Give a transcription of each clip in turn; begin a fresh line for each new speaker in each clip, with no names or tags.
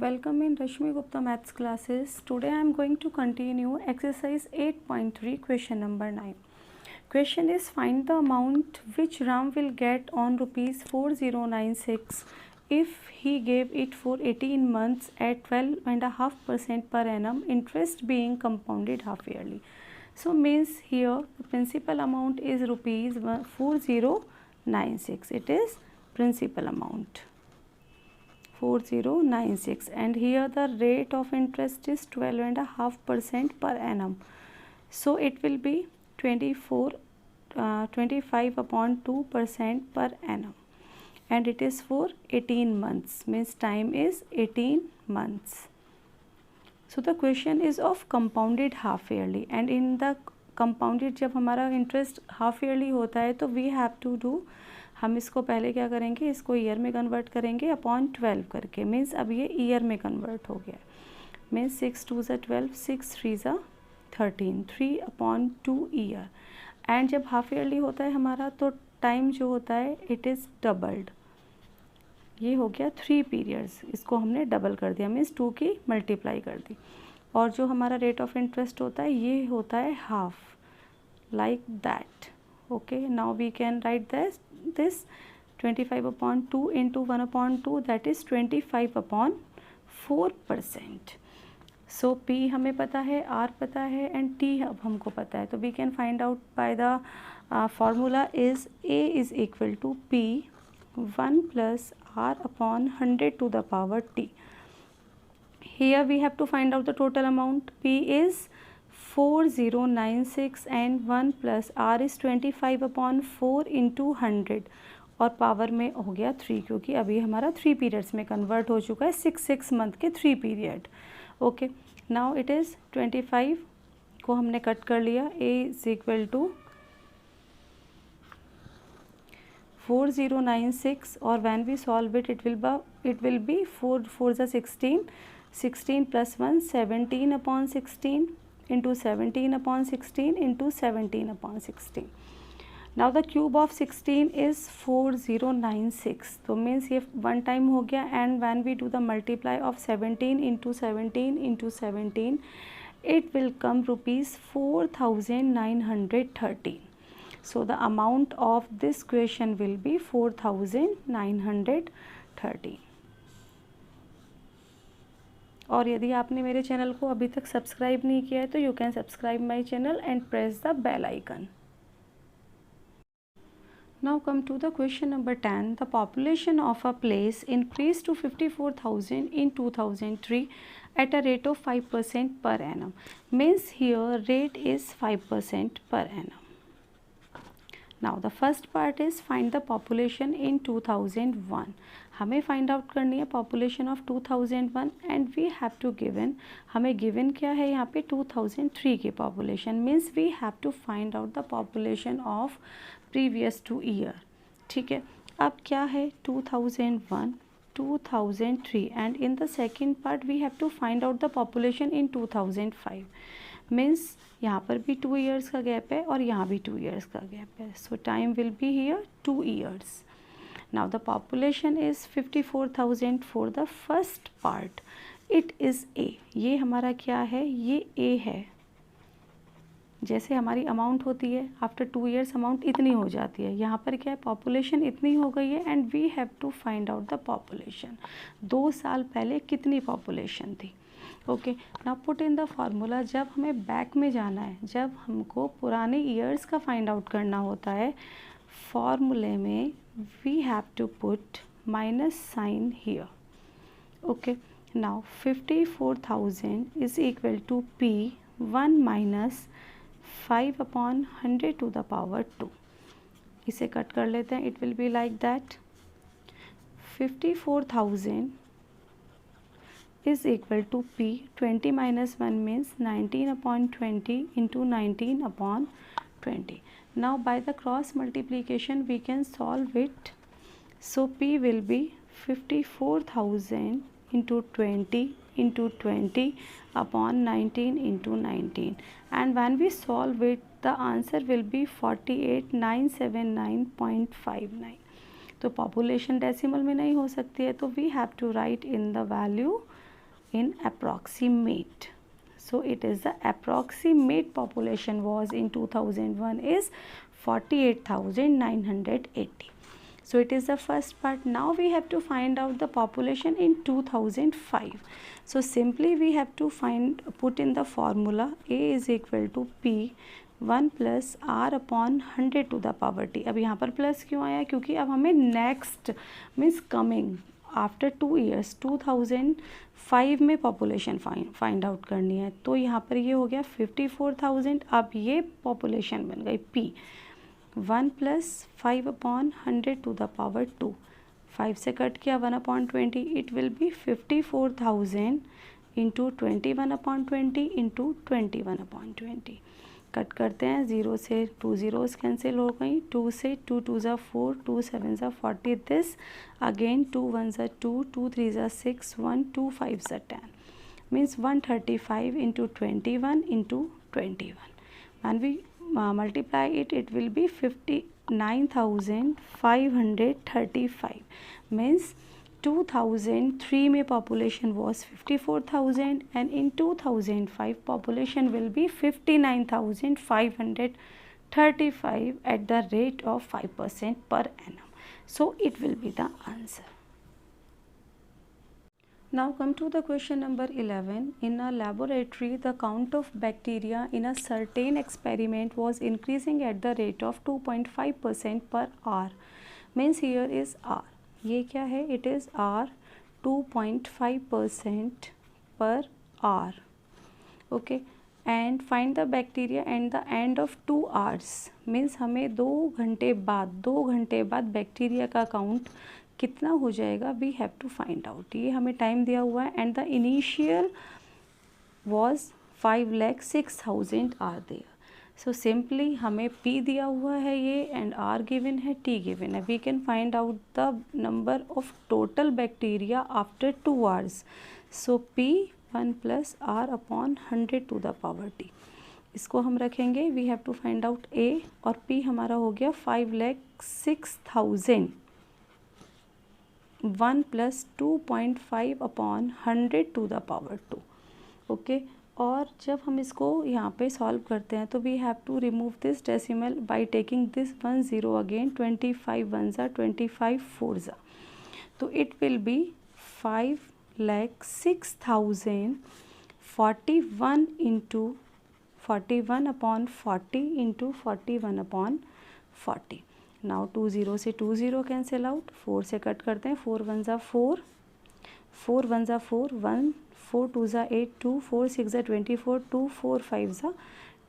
Welcome in Rashmi Gupta Maths classes. Today I am going to continue exercise 8.3 question number 9. Question is find the amount which Ram will get on rupees 4096 if he gave it for 18 months at 12.5% per annum, interest being compounded half yearly. So means here the principal amount is rupees 4096. It is principal amount 4096 and here the rate of interest is 12.5% per annum. So it will be 25/2% per annum and it is for 18 months, means time is 18 months. So the question is of compounded half yearly and in the compounded जब हमारा interest half yearly होता है तो we have to do, हम इसको पहले क्या करेंगे, इसको ईयर में कन्वर्ट करेंगे अपॉन 12 करके, मीन्स अब ये ईयर में कन्वर्ट हो गया, मीन्स 6 2 ज़ा 12, 6 3 ज़ा 13, 3/2 ईयर। एंड जब हाफ ईयरली होता है हमारा तो टाइम जो होता है इट इज़ डबल्ड, ये हो गया 3 पीरियड्स, इसको हमने डबल कर दिया, मीन्स 2 की मल्टीप्लाई कर दी। और जो हमारा रेट ऑफ इंटरेस्ट होता है ये होता है half, like that. Okay, now we can write this 25/2 into 1/2, that is 25/4%. So P हमें पता है, R पता है एंड T अब हमको पता है, तो we can find out by the formula is A is equal to P 1 plus R upon 100 to the power T. Here we have to find out the total amount. P is 4096 and 1 plus R is 25/4 into 100 और power में हो गया 3 क्योंकि अभी हमारा 3 periods में convert हो चुका है, 6 मंथ के 3 period. Okay, now it is 25 को हमने कट कर लिया, A इज इक्वल टू 4096 और when we solve it it will be 4 4 ज़ा 16, 16 plus 1 17/16 into 17/16 into 17/16. Now the cube of 16 is 4096, तो मीन्स ये वन टाइम हो गया and when we do the multiply of 17 into 17 into 17 it will come rupees 4913. So the amount of this question will be 4913. और यदि आपने मेरे channel को अभी तक सब्सक्राइब नहीं किया है तो you can subscribe my channel and press the bell icon. Now come to the question number 10. The population of a place increase to 54,000 in 2003 at a rate of 5% per annum. Means here rate is 5% per annum. Now the first part is find the population in 2001. हमें find out करनी है population of 2001 and we have to given, हमें given क्या है यहाँ पे 2003 की population, means we have to find out the population of previous 2 year. ठीक है, अब क्या है 2001 2003 and in the second part we have to find out the population in 2005, means यहाँ पर भी 2 ईयर्स का गैप है और यहाँ भी 2 ईयर्स का गैप है, सो time will be here 2 years. Now the population is 54,000 for the first part. It is A. ये हमारा क्या है, ये A है। जैसे हमारी अमाउंट होती है आफ्टर 2 ईयर्स अमाउंट इतनी हो जाती है, यहाँ पर क्या है पॉपुलेशन इतनी हो गई है and we have to find out the population. 2 साल पहले कितनी पॉपुलेशन थी। Okay, now put in the formula, जब हमें बैक में जाना है, जब हमको पुराने ईयर्स का फाइंड आउट करना होता है, फॉर्मूले में we have to put minus sign here. Okay, now 54,000 is equal to P 1 minus 5/100 to the power 2. इसे कट कर लेते हैं, it will be like that. 54,000 is equal to P 20 minus 1 means 19/20 into 19/20. Now by the cross multiplication we can solve it. So P will be 54,000 into 20 into 20 upon 19 into 19 and when we solve it the answer will be 48,979.59. तो population decimal में नहीं हो सकती है तो we have to write in the value in approximate. So it is the approximate population was in 2001 is 48,980. So it is the first part. Now we have to find out the population in 2005. So simply we have to put in the formula A is equal to P 1 plus R upon 100 to the power T. अब यहाँ पर plus क्यों आया? क्योंकि अब हमें next means coming after 2 years 2005 में population find out करनी है. तो यहाँ पर ये हो गया 54,000. अब ये पॉपुलेशन बन गई P 1 plus 5 upon 100 to the power 2. 5 से कट किया 1 upon 20. It will be 54,000 into 21 upon 20 into 21 upon 20. Cut करते हैं, 0 से 2 zeros कैंसिल हो गई. 2 से 2 2 ज़ा 4, 2 7 ज़ा 40. दिस अगेन 2 1 ज़ा 2, 2 3 ज़ा 6, 1 2 5 ज़ा 10. Means 135 into 21 into 21. When we multiply it, it will be 59,535. Means 2003 में population was 54,000 and in 2005 population will be 59,535 at the rate of 5% per annum. So it will be the answer. Now come to the question number 11. In a laboratory, the count of bacteria in a certain experiment was increasing at the rate of 2.5% per hour. Means here is R. ये क्या है? It is R 2.5% per hour. Okay. And find the bacteria at the end of 2 hours. Means हमें 2 घंटे बाद bacteria का count कितना हो जाएगा? We have to find out. ये हमें टाइम दिया हुआ है and the initial was 5,06,000 are there. So simply हमें P दिया हुआ है ये एंड R गिवन है, T गिवन है. We can find out the number of total bacteria after 2 hours. So P 1 plus R upon 100 to the power T. इसको हम रखेंगे. We have to find out A और P हमारा हो गया 5,06,000. 1 plus 2.5 upon 100 to the power 2. Okay. और जब हम इसको यहाँ पे सॉल्व करते हैं तो we have to remove this decimal by taking this 1 0 again. 25 1 ज़ा 25 4 ज़ा. तो it will be 5,06,041 into 41 upon 40 into 41 upon 40. Now 2 0 से 2 0 कैंसिल आउट. 4 से कट करते हैं. 4 1 ज़ा 4, 4 1 ज़ा 4, 1 4 2 ज़ा 8, 2 4 6 ज़ा 24, 2 4 5 ज़ा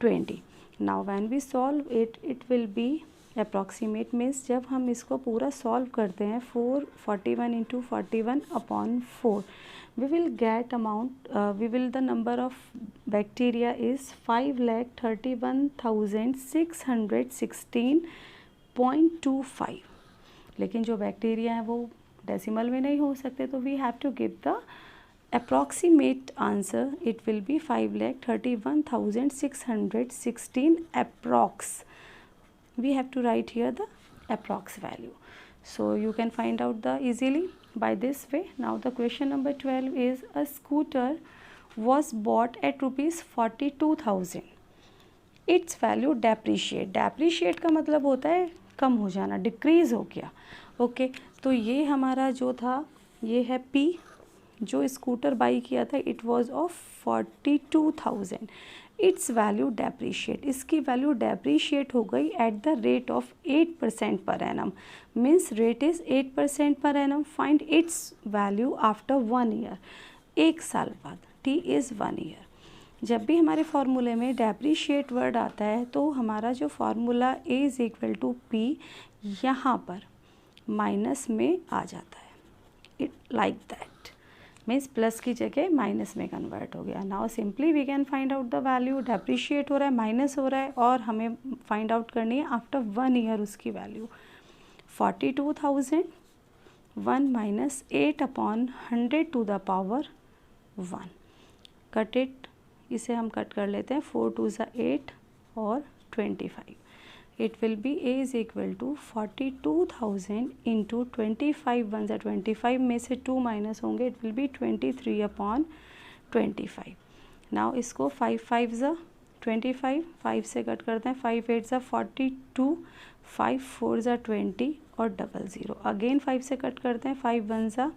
20. Now when we solve it, it will be approximate. Means जब हम इसको पूरा सॉल्व करते हैं 41 into 41 upon 4, we will get the number of bacteria is 5,31,616.25. लेकिन जो बैक्टीरिया हैं वो डेसिमल में नहीं हो सकते. तो we have to give the approximate answer. It will be 5,31,616 approx. We have to write here the approx value. So you can find out the easily by this way. Now the question number 12 is a scooter was bought at rupees 42,000. Its value depreciate. Depreciate का मतलब होता है कम हो जाना, decrease हो गया. Okay. तो ये हमारा जो था ये है P. जो स्कूटर बाई किया था it was of 42,000. It's value depreciate. इसकी वैल्यू डेप्रीशिएट हो गई at the rate of 8% per annum. Means rate is 8% per annum. Find its value after 1 year. 1 साल बाद. T is 1 year. जब भी हमारे फॉर्मूले में डेप्रीशिएट वर्ड आता है तो हमारा जो formula A is equal to P यहाँ पर माइनस में आ जाता है. It like that. Means plus की जगह माइनस में कन्वर्ट हो गया. Now simply we can find out the value. Depreciate हो रहा है, माइनस हो रहा है और हमें फाइंड आउट करनी है आफ्टर 1 year उसकी value. 42,000 1 minus 8 upon 100 to the power 1. Cut it. इसे हम कट कर लेते हैं. 4 2 ज़ा 8 और 25. it will be A is equal to 42,000 into 25 1 जा 25 में से 2 माइनस होंगे, it will be 23 upon 25. Now इसको 5 5 जा 25, 5 से कट करते हैं, 5 8 जा 42, 5 4 जा 20 और 00. अगेन 5 से कट करते हैं, 5 1 जा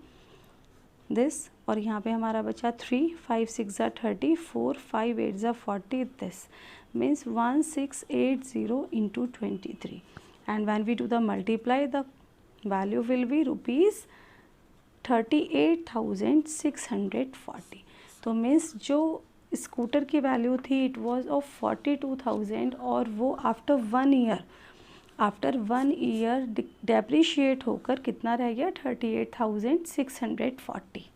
दिस और यहाँ पे हमारा बचा 3, 5 6 जा 30, 4 5 8 जा 40, this means 1680 into 23, and when we do the multiply, the value will be rupees 38,640. तो मीन्स जो स्कूटर की वैल्यू थी इट वाज ऑफ 42,000 और वो आफ्टर 1 ईयर डेप्रिशिएट होकर कितना रह गया 38,640.